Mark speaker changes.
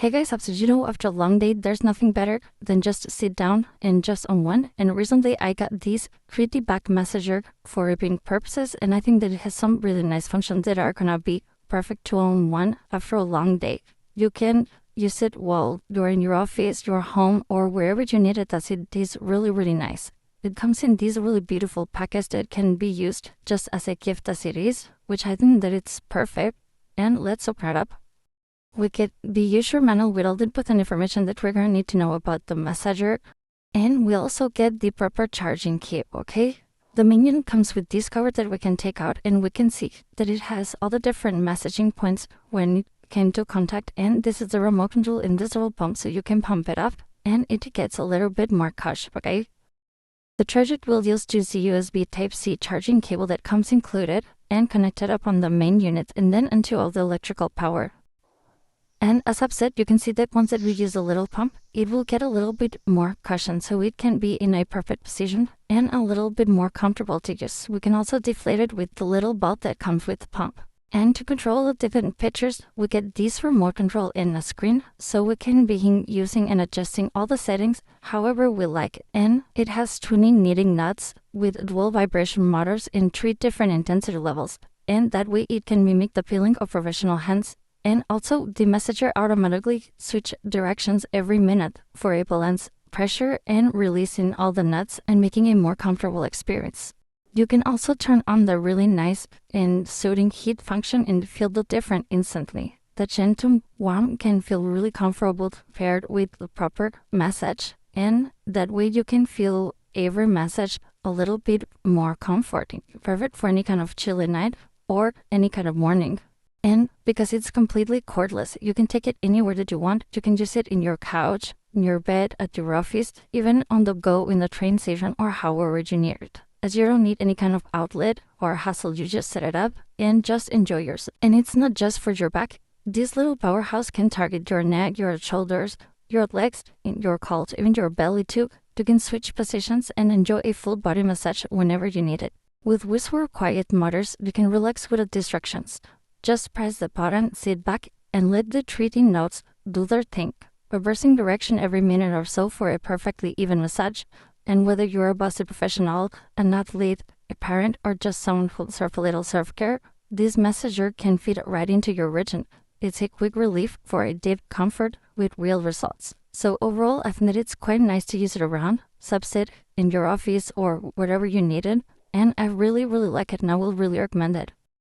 Speaker 1: Hey guys, so after a long day, there's nothing better than just sit down and just unwind. And recently I got this pretty back massager for ripping purposes, and I think that it has some really nice functions that are gonna be perfect to unwind after a long day. You can use it while you're in your office, your home, or wherever you need it, as it is really, really nice. It comes in this really beautiful package that can be used just as a gift as it is, which I think that it's perfect. And let's open it up. We get the user manual with all the important information that we're going to need to know about the massager. And we also get the proper charging kit, okay? The minion comes with this cover that we can take out, and we can see that it has all the different massaging points when it came to contact. And this is the remote control invisible pump, so you can pump it up and it gets a little bit more cush, okay? The charger will use the USB Type-C charging cable that comes included and connected up on the main unit and then into all the electrical power. And as I've said, you can see that once that we use a little pump, it will get a little bit more cushion, so it can be in a perfect position and a little bit more comfortable to use. We can also deflate it with the little bolt that comes with the pump. And to control the different pitches, we get this remote control in a screen, so we can be using and adjusting all the settings however we like. And it has 20 kneading nuts with dual vibration motors in 3 different intensity levels, and that way it can mimic the feeling of professional hands. And also, the massager automatically switch directions every minute for a balance, pressure, and releasing all the nuts and making a more comfortable experience. You can also turn on the really nice and soothing heat function and feel the difference instantly. The gentle warmth can feel really comfortable paired with the proper massage, and that way you can feel every massage a little bit more comforting, perfect for any kind of chilly night or any kind of morning. And because it's completely cordless, you can take it anywhere that you want. You can use it in your couch, in your bed, at your office, even on the go in the train station or however you need it. As you don't need any kind of outlet or hassle, you just set it up and just enjoy yourself. And it's not just for your back. This little powerhouse can target your neck, your shoulders, your legs, your calves, even your belly too. You can switch positions and enjoy a full body massage whenever you need it. With whisper quiet motors, you can relax without distractions. Just press the button, sit back, and let the treating notes do their thing, reversing direction every minute or so for a perfectly even massage. And whether you're a busted professional, an athlete, a parent, or just someone who deserves a little self-care, this massager can fit right into your routine. It's a quick relief for a deep comfort with real results. So overall, I think that it's quite nice to use it around, subset in your office or wherever you need it. And I really, really like it, and I will really recommend it.